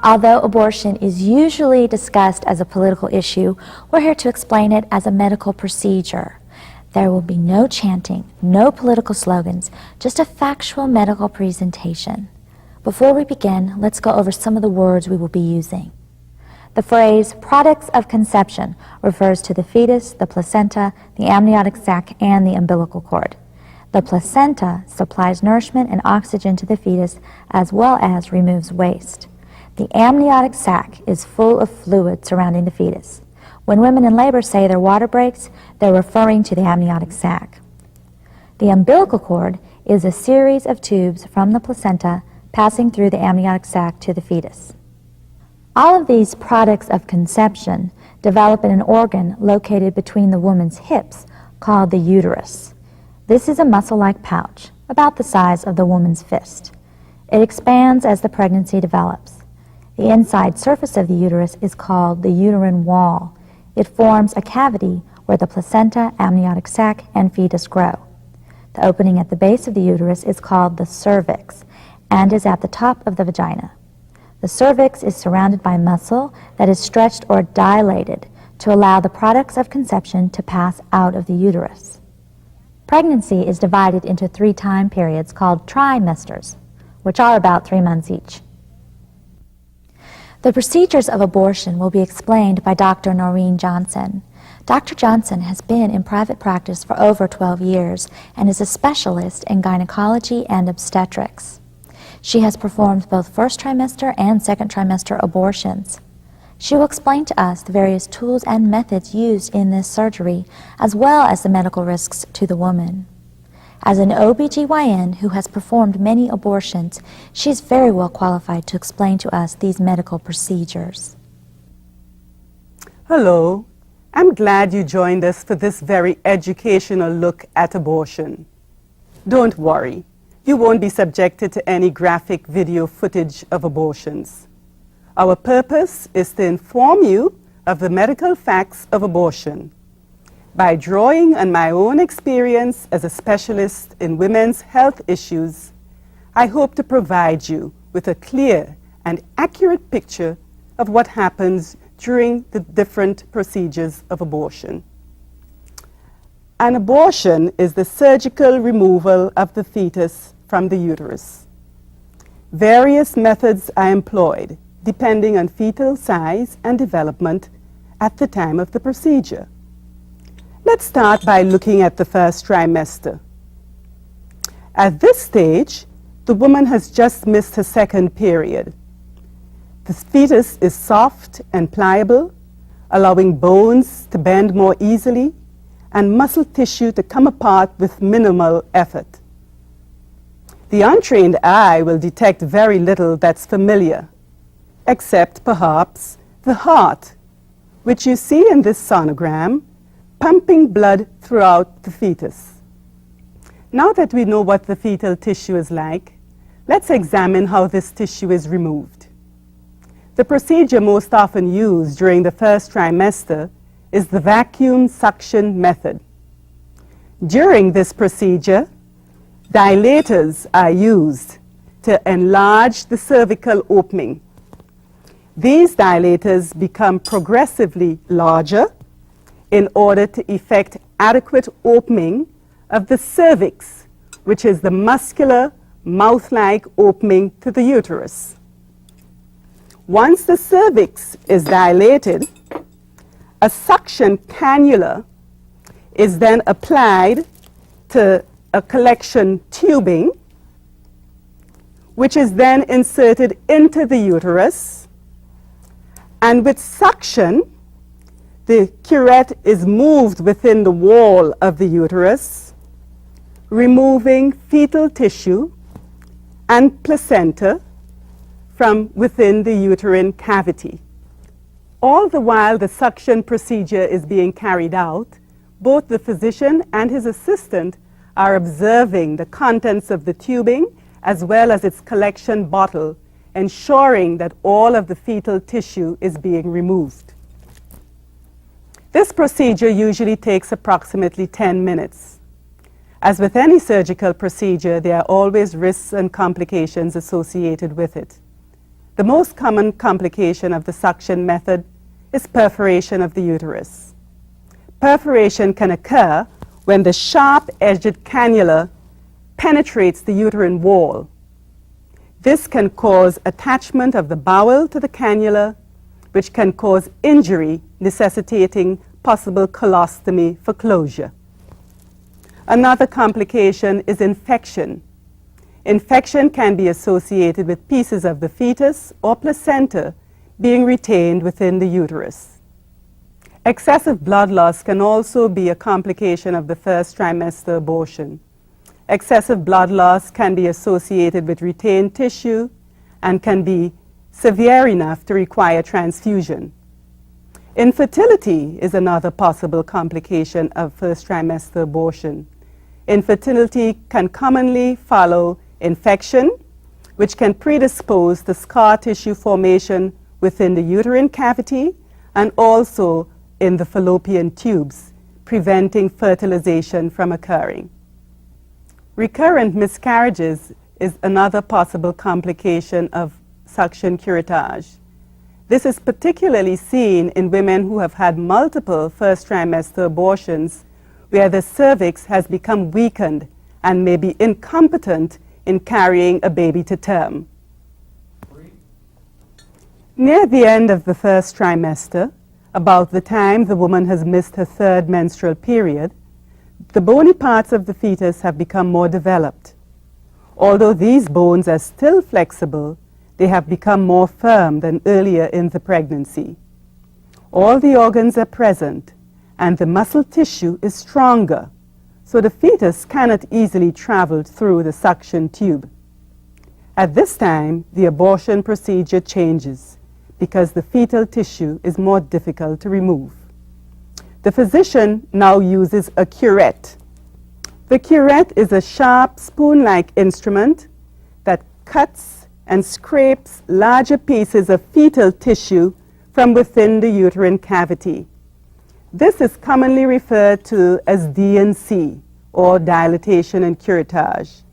Although abortion is usually discussed as a political issue, we're here to explain it as a medical procedure. There will be no chanting, no political slogans, just a factual medical presentation. Before we begin, let's go over some of the words we will be using. The phrase products of conception refers to the fetus, the placenta, the amniotic sac, and the umbilical cord. The placenta supplies nourishment and oxygen to the fetus as well as removes waste. The amniotic sac is full of fluid surrounding the fetus. When women in labor say their water breaks, they're referring to the amniotic sac. The umbilical cord is a series of tubes from the placenta passing through the amniotic sac to the fetus. All of these products of conception develop in an organ located between the woman's hips called the uterus. This is a muscle-like pouch, about the size of the woman's fist. It expands as the pregnancy develops. The inside surface of the uterus is called the uterine wall. It forms a cavity where the placenta, amniotic sac, and fetus grow. The opening at the base of the uterus is called the cervix and is at the top of the vagina. The cervix is surrounded by muscle that is stretched or dilated to allow the products of conception to pass out of the uterus. Pregnancy is divided into 3 time periods called trimesters, which are about 3 months each. The procedures of abortion will be explained by Dr. Noreen Z. Dr. Johnson has been in private practice for over 12 years and is a specialist in gynecology and obstetrics. She has performed both first trimester and second trimester abortions. She will explain to us the various tools and methods used in this surgery, as well as the medical risks to the woman. As an OBGYN who has performed many abortions, she is very well qualified to explain to us these medical procedures. Hello, I'm glad you joined us for this very educational look at abortion. Don't worry, you won't be subjected to any graphic video footage of abortions. Our purpose is to inform you of the medical facts of abortion. By drawing on my own experience as a specialist in women's health issues, I hope to provide you with a clear and accurate picture of what happens during the different procedures of abortion. An abortion is the surgical removal of the fetus from the uterus. Various methods are employed depending on fetal size and development at the time of the procedure. Let's start by looking at the first trimester. At this stage, the woman has just missed her second period. The fetus is soft and pliable, allowing bones to bend more easily and muscle tissue to come apart with minimal effort. The untrained eye will detect very little that's familiar, except perhaps the heart, which you see in this sonogram, pumping blood throughout the fetus. Now that we know what the fetal tissue is like, let's examine how this tissue is removed. The procedure most often used during the first trimester is the vacuum suction method. During this procedure, dilators are used to enlarge the cervical opening. These dilators become progressively larger in order to effect adequate opening of the cervix, which is the muscular, mouth-like opening to the uterus. Once the cervix is dilated, a suction cannula is then applied to a collection tubing, which is then inserted into the uterus, and with suction, the curette is moved within the wall of the uterus, removing fetal tissue and placenta from within the uterine cavity. All the while the suction procedure is being carried out, both the physician and his assistant are observing the contents of the tubing as well as its collection bottle, ensuring that all of the fetal tissue is being removed. This procedure usually takes approximately 10 minutes. As with any surgical procedure, there are always risks and complications associated with it. The most common complication of the suction method is perforation of the uterus. Perforation can occur when the sharp-edged cannula penetrates the uterine wall. This can cause attachment of the bowel to the cannula, which can cause injury, necessitating possible colostomy for closure. Another complication is infection. Infection can be associated with pieces of the fetus or placenta being retained within the uterus. Excessive blood loss can also be a complication of the first trimester abortion. Excessive blood loss can be associated with retained tissue and can be severe enough to require transfusion. Infertility is another possible complication of first trimester abortion. Infertility can commonly follow infection, which can predispose to scar tissue formation within the uterine cavity and also in the fallopian tubes, preventing fertilization from occurring. Recurrent miscarriages is another possible complication of suction curettage. This is particularly seen in women who have had multiple first trimester abortions, where the cervix has become weakened and may be incompetent in carrying a baby to term. Near the end of the first trimester, about the time the woman has missed her third menstrual period, the bony parts of the fetus have become more developed. Although these bones are still flexible, they have become more firm than earlier in the pregnancy. All the organs are present, and the muscle tissue is stronger, so the fetus cannot easily travel through the suction tube. At this time, the abortion procedure changes because the fetal tissue is more difficult to remove. The physician now uses a curette. The curette is a sharp spoon-like instrument that cuts and scrapes larger pieces of fetal tissue from within the uterine cavity. This is commonly referred to as D&C, or dilatation and curettage.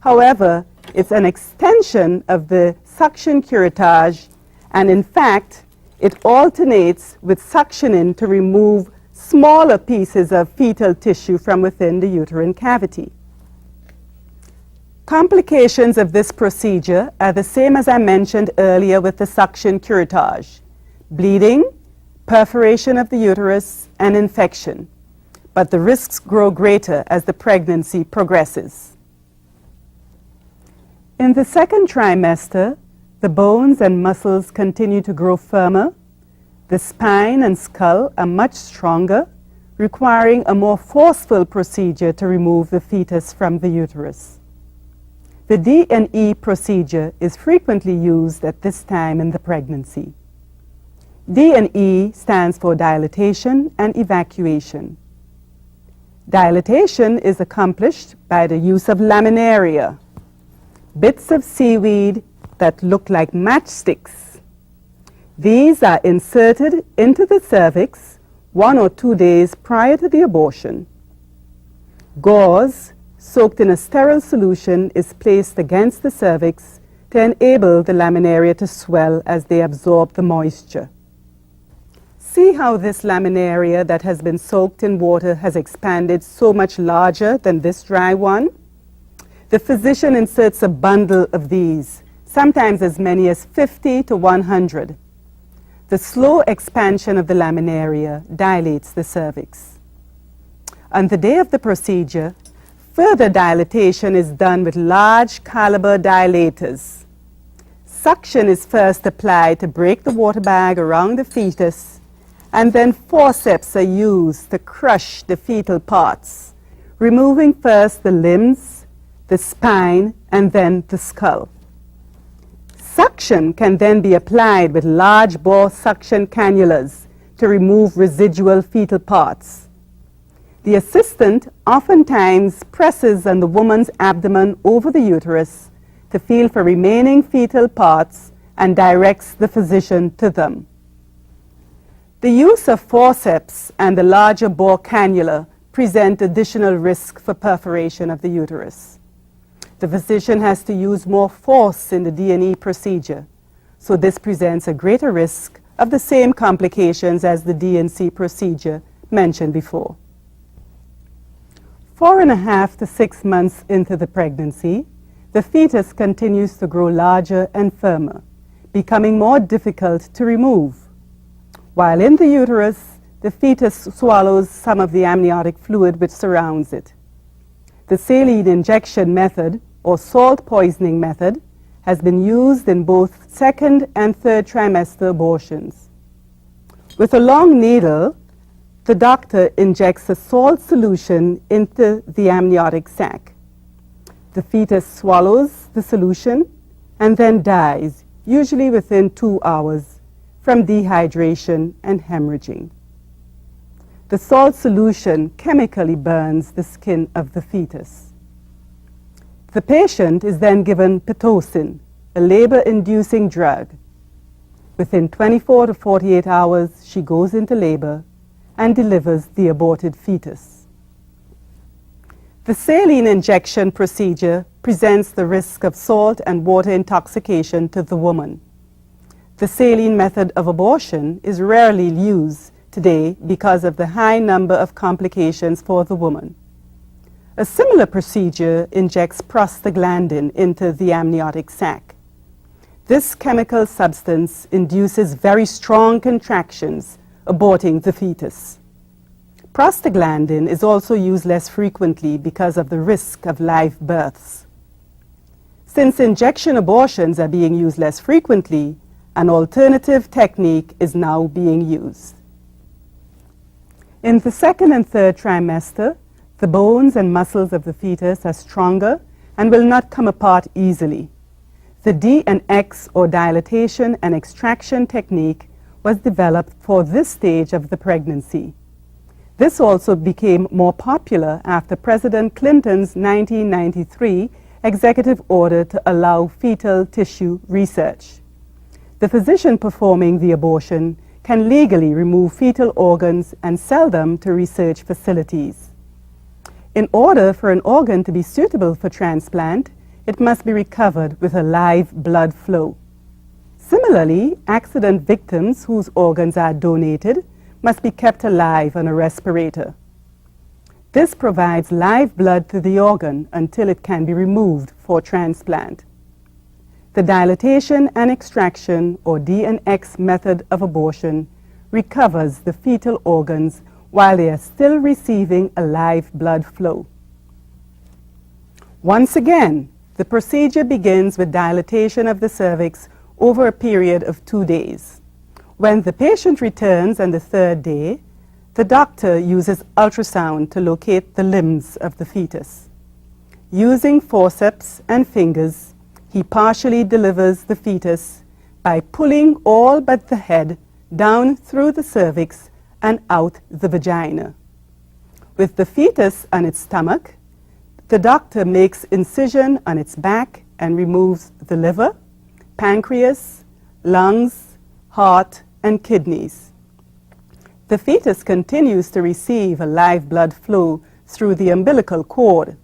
However, it's an extension of the suction curettage, and in fact, it alternates with suctioning to remove smaller pieces of fetal tissue from within the uterine cavity. Complications of this procedure are the same as I mentioned earlier with the suction curettage: bleeding, perforation of the uterus, and infection. But the risks grow greater as the pregnancy progresses. In the second trimester, the bones and muscles continue to grow firmer. The spine and skull are much stronger, requiring a more forceful procedure to remove the fetus from the uterus. The D&E procedure is frequently used at this time in the pregnancy. D&E stands for dilatation and evacuation. Dilatation is accomplished by the use of laminaria, bits of seaweed that look like matchsticks. These are inserted into the cervix 1 or 2 days prior to the abortion. Gauze soaked in a sterile solution is placed against the cervix to enable the laminaria to swell as they absorb the moisture. See how this laminaria that has been soaked in water has expanded so much larger than this dry one? The physician inserts a bundle of these, sometimes as many as 50 to 100. The slow expansion of the laminaria dilates the cervix. On the day of the procedure, further dilatation is done with large caliber dilators. Suction is first applied to break the water bag around the fetus, and then forceps are used to crush the fetal parts, removing first the limbs, the spine, and then the skull. Suction can then be applied with large bore suction cannulas to remove residual fetal parts. The assistant oftentimes presses on the woman's abdomen over the uterus to feel for remaining fetal parts and directs the physician to them. The use of forceps and the larger bore cannula present additional risk for perforation of the uterus. The physician has to use more force in the D&E procedure, so this presents a greater risk of the same complications as the D&C procedure mentioned before. 4.5 to 6 months into the pregnancy, the fetus continues to grow larger and firmer, becoming more difficult to remove. While in the uterus, the fetus swallows some of the amniotic fluid which surrounds it. The saline injection method, or salt poisoning method, has been used in both second and third trimester abortions. With a long needle, the doctor injects a salt solution into the amniotic sac. The fetus swallows the solution and then dies, usually within 2 hours, from dehydration and hemorrhaging. The salt solution chemically burns the skin of the fetus. The patient is then given Pitocin, a labor-inducing drug. Within 24 to 48 hours, she goes into labor and delivers the aborted fetus. The saline injection procedure presents the risk of salt and water intoxication to the woman. The saline method of abortion is rarely used today because of the high number of complications for the woman. A similar procedure injects prostaglandin into the amniotic sac. This chemical substance induces very strong contractions, aborting the fetus. Prostaglandin is also used less frequently because of the risk of live births. Since injection abortions are being used less frequently, an alternative technique is now being used. In the second and third trimester, the bones and muscles of the fetus are stronger and will not come apart easily. The D&X, or dilatation and extraction technique, was developed for this stage of the pregnancy. This also became more popular after President Clinton's 1993 executive order to allow fetal tissue research. The physician performing the abortion can legally remove fetal organs and sell them to research facilities. In order for an organ to be suitable for transplant, it must be recovered with a live blood flow. Similarly, accident victims whose organs are donated must be kept alive on a respirator. This provides live blood to the organ until it can be removed for transplant. The dilatation and extraction, or D&X method of abortion, recovers the fetal organs while they are still receiving a live blood flow. Once again, the procedure begins with dilatation of the cervix over a period of 2 days. When the patient returns on the third day, the doctor uses ultrasound to locate the limbs of the fetus. Using forceps and fingers, he partially delivers the fetus by pulling all but the head down through the cervix and out the vagina. With the fetus on its stomach, the doctor makes incision on its back and removes the liver, pancreas, lungs, heart, and kidneys. The fetus continues to receive a live blood flow through the umbilical cord.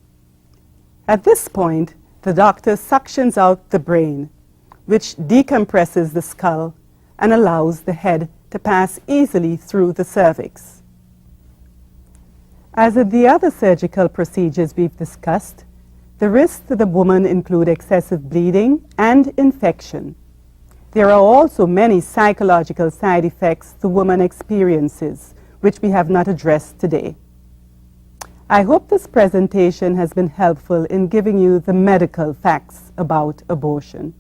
At this point, the doctor suctions out the brain, which decompresses the skull and allows the head to pass easily through the cervix. As with the other surgical procedures we've discussed, the risks to the woman include excessive bleeding and infection. There are also many psychological side effects the woman experiences, which we have not addressed today. I hope this presentation has been helpful in giving you the medical facts about abortion.